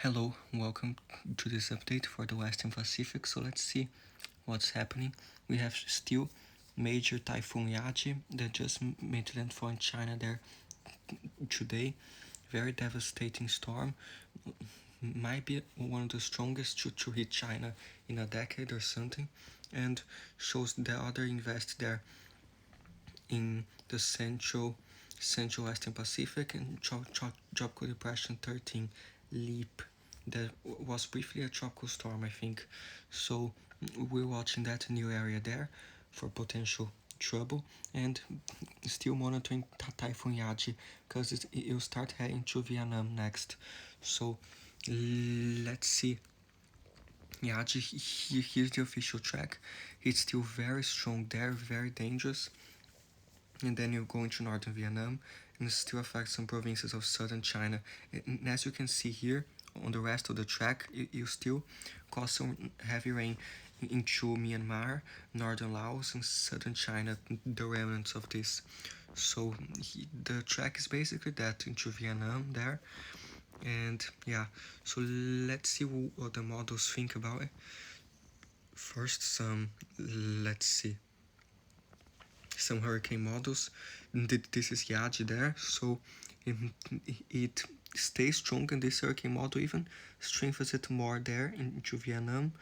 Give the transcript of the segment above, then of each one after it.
Hello, welcome to this update for the Western Pacific. So let's see what's happening. We have still major Typhoon Yagi that just made landfall in China there today. Very devastating storm. Might be one of the strongest to hit China in a decade or something. And shows the other invest there in the central Western Pacific and Tropical Depression 13 leap that was briefly a tropical storm, I think. So we're watching that new area there for potential trouble and still monitoring Typhoon Yagi because it'll start heading to Vietnam next. So let's see. Yagi, here's the official track. It's still very strong there, very dangerous. And then you go into northern Vietnam and still affect some provinces of southern China. And as you can see here on the rest of the track, you still cause some heavy rain into Myanmar, northern Laos, and southern China, the remnants of this. So the track is basically that into Vietnam there. And yeah, so let's see what the models think about it. First, let's see, some hurricane models. This is Yagi there, so it stays strong in this hurricane model, even strengthens it more there into Vietnam.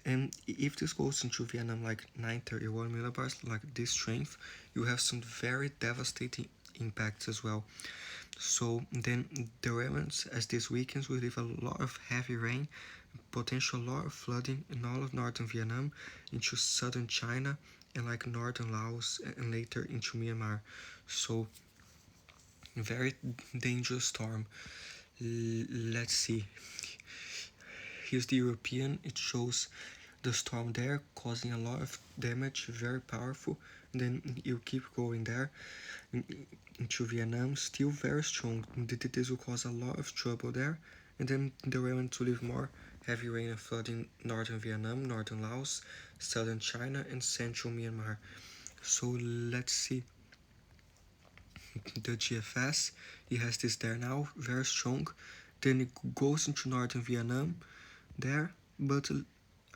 And if this goes into Vietnam like 931 millibars, like this strength, you have some very devastating impacts as well. So then the remnants as this weekends will leave a lot of heavy rain, potential lot of flooding in all of northern Vietnam, into southern China, and like northern Laos, and later into Myanmar. So very dangerous storm. Let's see. Here's the European. It shows the storm there causing a lot of damage, very powerful. And then you keep going there into Vietnam, still very strong. This will cause a lot of trouble there. And then the remnant to leave more heavy rain and flooding northern Vietnam, northern Laos, southern China, and central Myanmar. So let's see. The GFS, it has this there now, very strong. Then it goes into northern Vietnam there, but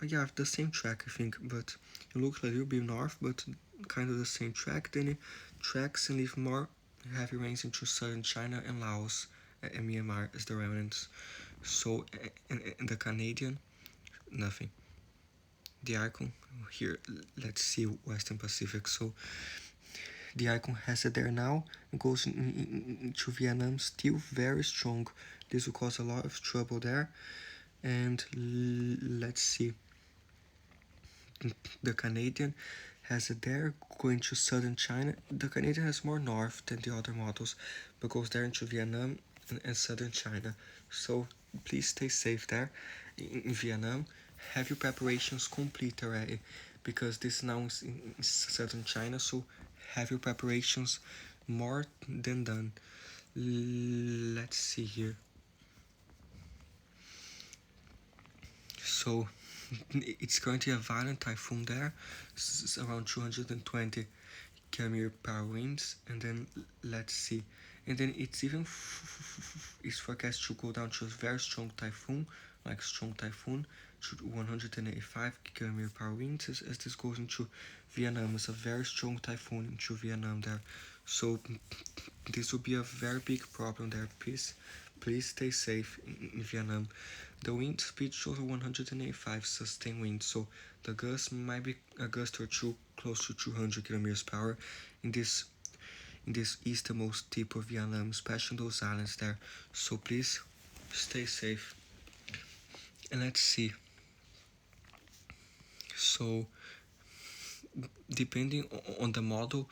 yeah, the same track I think, but it looks a little bit north, but kind of the same track. Then it tracks and leave more heavy rains into southern China and Laos and Myanmar as the remnants. So and the Canadian, nothing. The icon here, let's see Western Pacific. So the icon has it there now. It goes into Vietnam, still very strong. This will cause a lot of trouble there. And let's see. The Canadian has it there going to southern China. The Canadian has more north than the other models, but goes there into Vietnam and southern China. So please stay safe there in Vietnam. Have your preparations complete already, because this now is in southern China. So have your preparations more than done. Let's see here. So it's currently a violent typhoon there, it's around 220 km per hour winds. And then let's see, and then it's even is forecast to go down to a very strong typhoon, like strong typhoon, to 185 km per hour winds as this goes into Vietnam. It's a very strong typhoon into Vietnam there. So this will be a very big problem there. Please stay safe in Vietnam. The wind speed shows 185 sustained wind, so the gust might be a gust or two close to 200 kilometers per hour in this easternmost tip of Vietnam, especially those islands there. So please stay safe. And let's see. So depending on the model,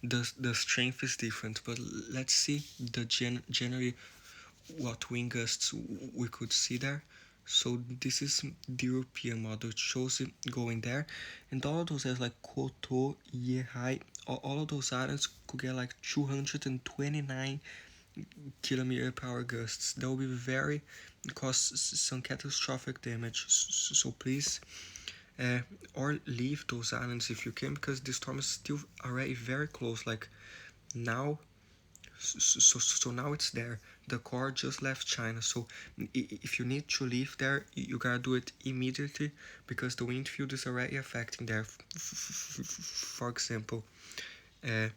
the strength is different, but let's see the generally what wind gusts we could see there. So this is the European model. It shows it going there, and all of those areas like Koto, Yehai, all of those islands could get like 229 kilometer per hour gusts. That will be very cause some catastrophic damage. So please, or leave those islands if you can, because the storm is still already very close. Like now, so now it's there. the core just left China. So if you need to leave there, you gotta do it immediately because the wind field is already affecting there. For example, uh,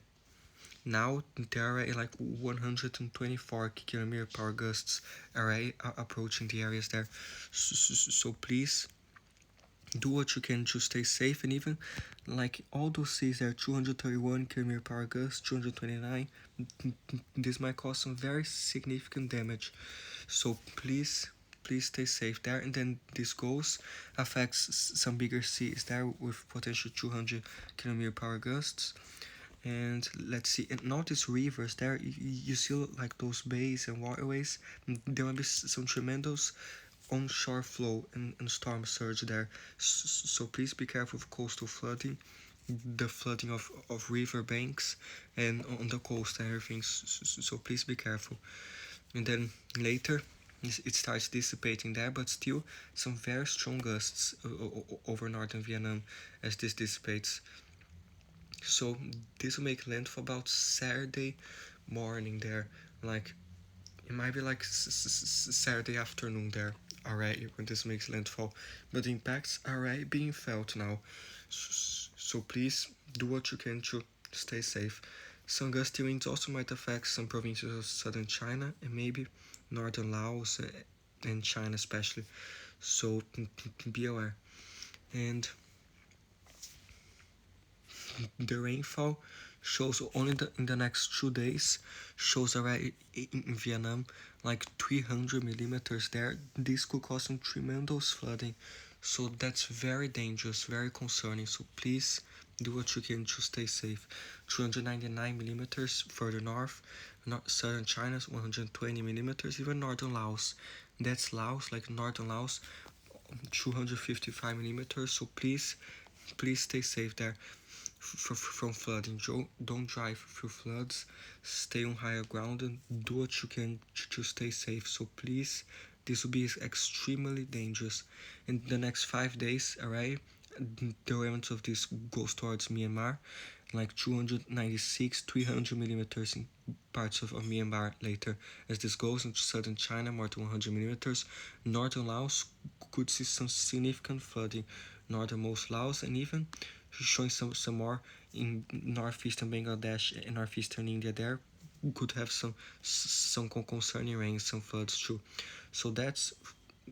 now there are already like 124 kilometer per hour gusts already approaching the areas there. So please do what you can to stay safe. And even like all those seas there, 231 kilometer per hour gusts, 229, this might cause some very significant damage. So please stay safe there. And then this goes affects some bigger seas there with potential 200 kilometer per hour gusts. And let's see, and all these rivers there, you see like those bays and waterways, there will be some tremendous onshore flow and storm surge there. So please be careful of coastal flooding, the flooding of river banks and on the coast and everything. So please be careful. And then later it starts dissipating there, but still some very strong gusts over northern Vietnam as this dissipates. So this will make landfall about Saturday morning there, like it might be like Saturday afternoon there already when this makes landfall, but the impacts are already being felt now. So please do what you can to stay safe. Some gusty winds also might affect some provinces of southern China and maybe northern Laos and China especially. So be aware. And the rainfall shows only in the next 2 days shows already in Vietnam like 300 millimeters there. This could cause some tremendous flooding, so that's very dangerous, very concerning. So please do what you can to stay safe. 299 millimeters further north, southern China 120 millimeters, even northern Laos. That's Laos, like northern Laos, 255 millimeters. So please stay safe there from flooding. Don't drive through floods. Stay on higher ground and do what you can to stay safe. So please, this will be extremely dangerous. In the next 5 days, alright, the remnants of this goes towards Myanmar, like 296, 300 millimeters in parts of Myanmar later. As this goes into southern China, more than 100 millimeters. Northern Laos could see some significant flooding. Northernmost Laos and even showing some more in northeastern Bangladesh and northeastern India there could have some concerning rain, some floods too. So that's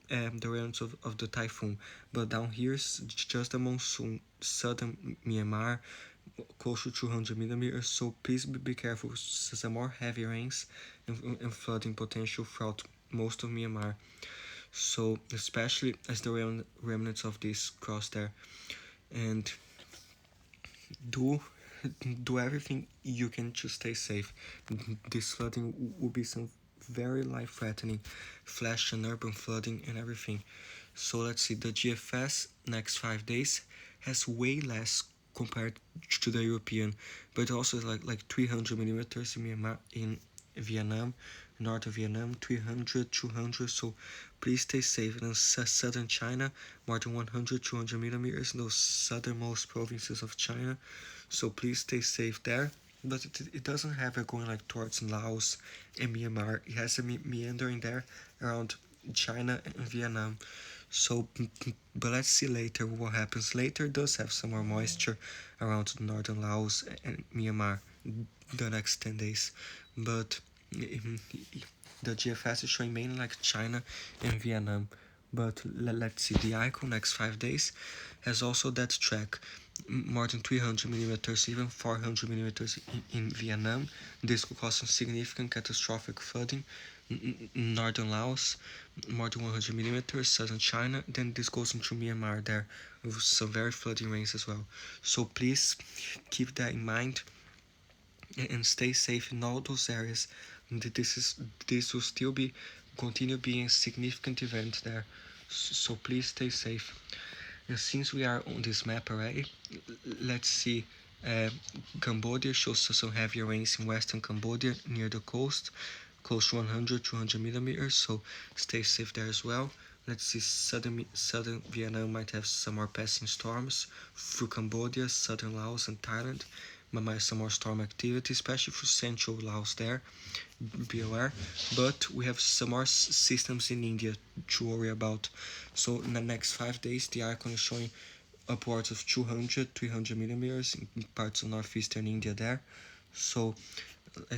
the range of the typhoon. But down here is just the monsoon, southern Myanmar, close to 200 millimeters. So please be careful. Some more heavy rains and flooding potential throughout most of Myanmar. So especially as the remnants of this cross there, and do everything you can to stay safe. This flooding will be some very life-threatening, flash and urban flooding and everything. So let's see, the GFS next 5 days has way less compared to the European, but also like 300 millimeters in Myanmar, in Vietnam, north of Vietnam, 300, 200. So please stay safe. And in southern China, more than 100, 200 millimeters in those southernmost provinces of China. So please stay safe there. But it doesn't have it going like towards Laos and Myanmar. It has a meandering there around China and Vietnam. So, but let's see later what happens. Later does have some more moisture around northern Laos and Myanmar the next 10 days. But the GFS is showing mainly like China and Vietnam. But let's see, the icon next 5 days has also that track, more than 300 millimeters, even 400 millimeters in Vietnam. This could cause some significant catastrophic flooding. Northern Laos, more than 100 millimeters, southern China. Then this goes into Myanmar there with some very flooding rains as well. So please keep that in mind and stay safe in all those areas. This will still be continue being a significant event there. So please stay safe. And since we are on this map already, let's see. Cambodia shows some heavy rains in western Cambodia near the coast, close to 100, 200 millimeters. So stay safe there as well. Let's see, southern Vietnam might have some more passing storms through Cambodia, southern Laos and Thailand. some more storm activity, especially for central Laos there, be aware. But we have some more systems in India to worry about. So in the next 5 days, the icon is showing upwards of 200, 300 millimeters in parts of northeastern India there. So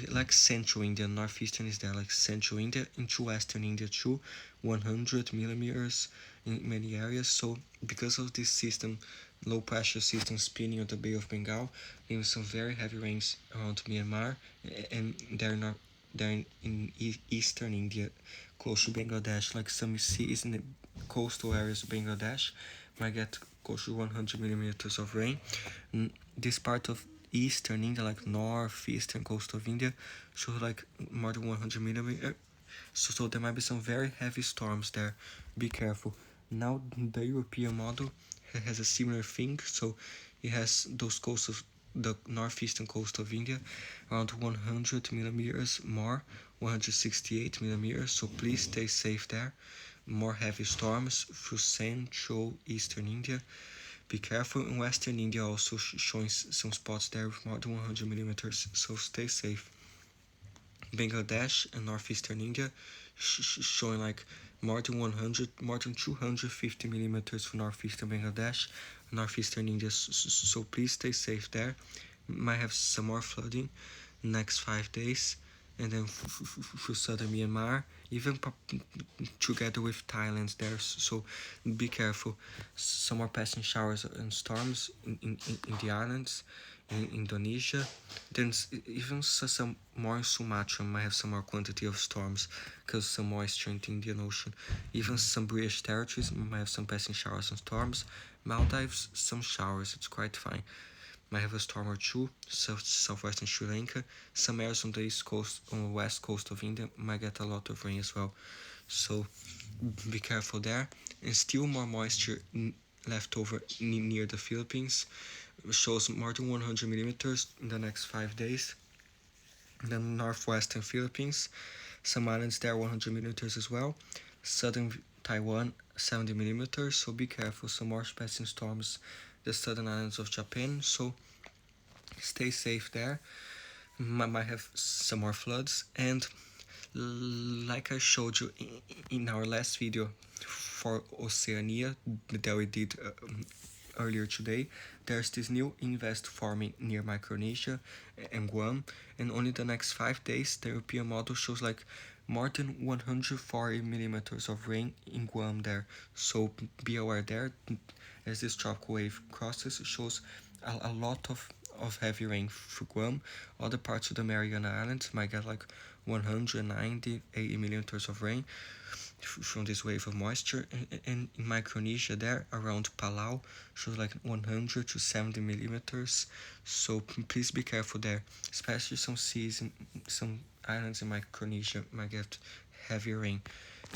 like central India, northeastern is there, like central India, into western India too, 100 millimeters in many areas. So because of this system, low pressure system spinning on the Bay of Bengal, there some very heavy rains around Myanmar, and they're in eastern India, close to Bangladesh. Like some cities in the coastal areas of Bangladesh might get close to 100 millimeters of rain. This part of eastern India, like northeastern coast of India, show like more than 100 millimeters. So there might be some very heavy storms there. Be careful. Now the European model has a similar thing. So it has those coasts of the northeastern coast of India around 100 millimeters more, 168 millimeters. So please stay safe there. More heavy storms through central eastern India. Be careful. In western India also showing some spots there with more than 100 millimeters, so stay safe. Bangladesh and northeastern India showing like more than 100, more than 250 millimeters for northeastern Bangladesh, northeastern India, so please stay safe there. Might have some more flooding next 5 days, and then for southern Myanmar, even together with Thailand there. So be careful. Some more passing showers and storms in the islands, in Indonesia. Then even some more in Sumatra might have some more quantity of storms because some moisture in the Indian Ocean. Even some British territories might have some passing showers and storms. Maldives, some showers, it's quite fine. Might have a storm or two. Southwestern Sri Lanka, some areas on the east coast, on the west coast of India might get a lot of rain as well. So be careful there. And still more moisture left over near the Philippines. Shows more than 100 millimeters in the next 5 days. In the northwestern Philippines, some islands there 100 millimeters as well. Southern Taiwan 70 millimeters. So be careful. Some more passing storms. The southern islands of Japan. So stay safe there. Might have some more floods, and like I showed you in our last video for Oceania that we did earlier today, there's this new invest farming near Micronesia and Guam, and only the next 5 days the European model shows like more than 140 millimeters of rain in Guam there. So be aware there, as this tropical wave crosses, it shows a lot of heavy rain for Guam. Other parts of the Mariana Islands might get like 190, 80 millimeters of rain from this wave of moisture, and in Micronesia there around Palau shows like 100 to 70 millimeters. So please be careful there, especially some seas and some islands in Micronesia might get heavy rain.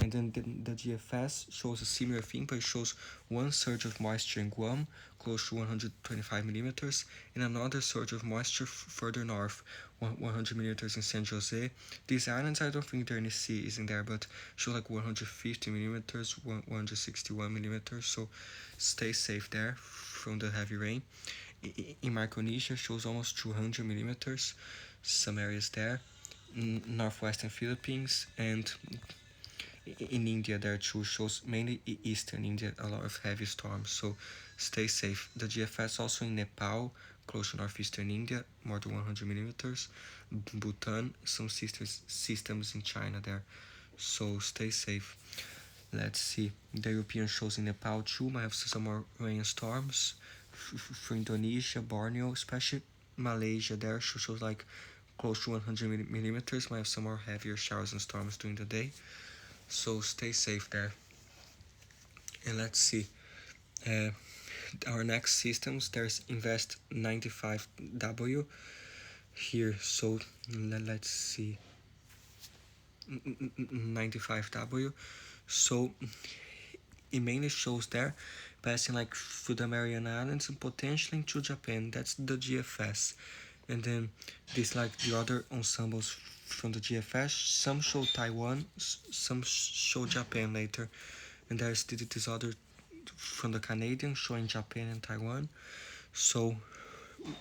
And then the GFS shows a similar thing, but it shows one surge of moisture in Guam, close to 125 millimeters, and another surge of moisture further north, 100 millimeters in San Jose. These islands, I don't think there are any seas in there, but show like 150 millimeters, 161 millimeters, so stay safe there from the heavy rain. In Micronesia, shows almost 200 millimeters, some areas there. Northwestern Philippines, and in India there too shows mainly eastern India a lot of heavy storms, so stay safe. The GFS also in Nepal, close to northeastern India, more than 100 millimeters. Bhutan, some systems in China there, so stay safe. Let's see, the European shows in Nepal too might have some more rain storms. For Indonesia, Borneo, especially Malaysia there shows like close to 100 millimeters, might have some more heavier showers and storms during the day, so stay safe there. And let's see, our next systems, there's invest 95W here, so let's see, 95W, so it mainly shows there passing like through the Mariana Islands and potentially into Japan. That's the GFS. And then this like the other ensembles from the GFS, some show Taiwan, some show Japan later, and there's this other from the Canadian showing Japan and Taiwan. So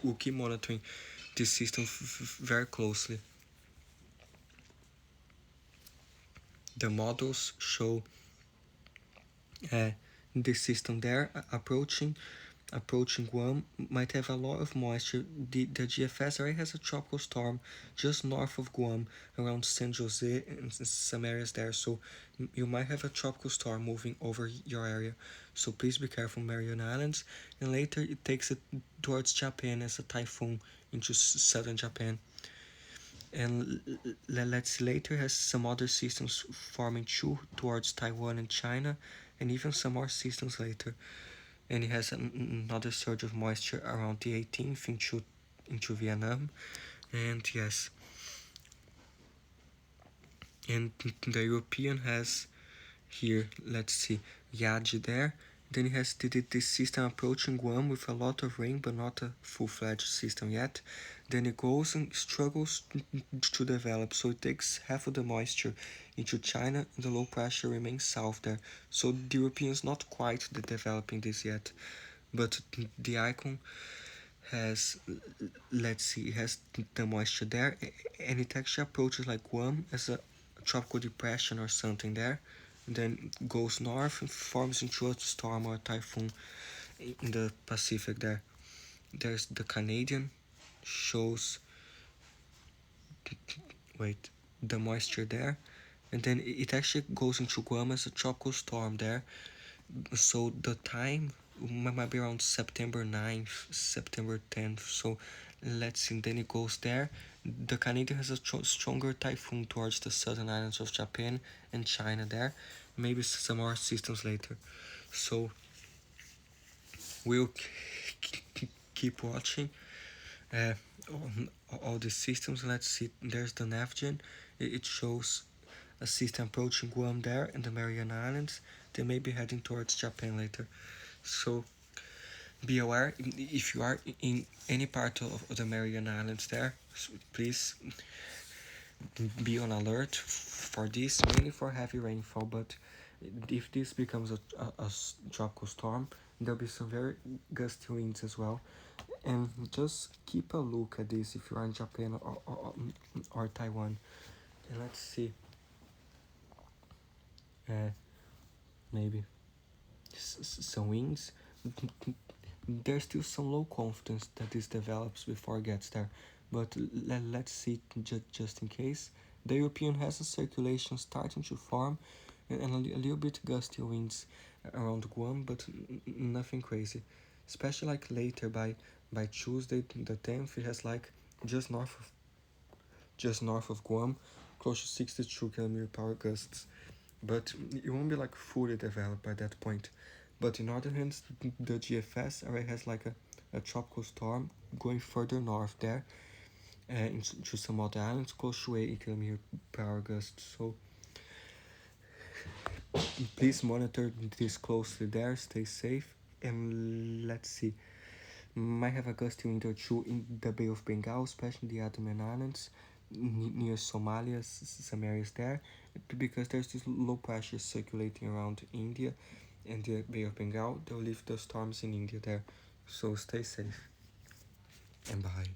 we'll keep monitoring this system very closely. The models show this system there approaching Guam, might have a lot of moisture. The GFS already has a tropical storm just north of Guam, around San Jose and some areas there. So you might have a tropical storm moving over your area. So please be careful, Mariana Islands. And later it takes it towards Japan as a typhoon into southern Japan. And let's see, later has some other systems forming too towards Taiwan and China, and even some more systems later. And it has another surge of moisture around the 18th into Vietnam. And yes, and the European has here, let's see, yagi there. Then it has this system approaching Guam with a lot of rain, but not a full-fledged system yet. Then it goes and struggles to develop, so it takes half of the moisture into China, and the low pressure remains south there. So the Europeans not quite developing this yet, but the icon has, let's see, it has the moisture there, and it actually approaches like Guam as a tropical depression or something there, and then goes north and forms into a storm or a typhoon in the Pacific there. There's the Canadian, shows, wait, the moisture there, and then it actually goes into Guam as a tropical storm there. So the time might be around September 9th, September 10th. So let's see, then it goes there. The Canadian has a stronger typhoon towards the southern islands of Japan and China there. Maybe some more systems later. So we'll keep watching uh, all the systems. Let's see, there's the NAVGEN. It shows a system approaching Guam there and the Mariana Islands. They may be heading towards Japan later. So be aware if you are in any part of the Mariana Islands there. So please be on alert for this, mainly for heavy rainfall. But if this becomes a tropical storm, there'll be some very gusty winds as well. And just keep a look at this if you are in Japan or Taiwan. And let's see. Maybe some winds. There's still some low confidence that this develops before it gets there, but let's see just in case. The European has a circulation starting to form, and a little bit gusty winds around Guam, but nothing crazy. Especially like later by Tuesday the 10th, it has like just north of Guam, close to 62 km/h gusts. But it won't be like fully developed by that point. But in other hands, the GFS already has like a tropical storm going further north there, into some other islands close to 80 km/h gusts. So please monitor this closely there, stay safe, and let's see. Might have a gusty wind or two in the Bay of Bengal, especially the Andaman Islands, near Somalia, some areas there, because there's this low pressure circulating around India and the Bay of Bengal. They'll leave the storms in India there. So stay safe and bye.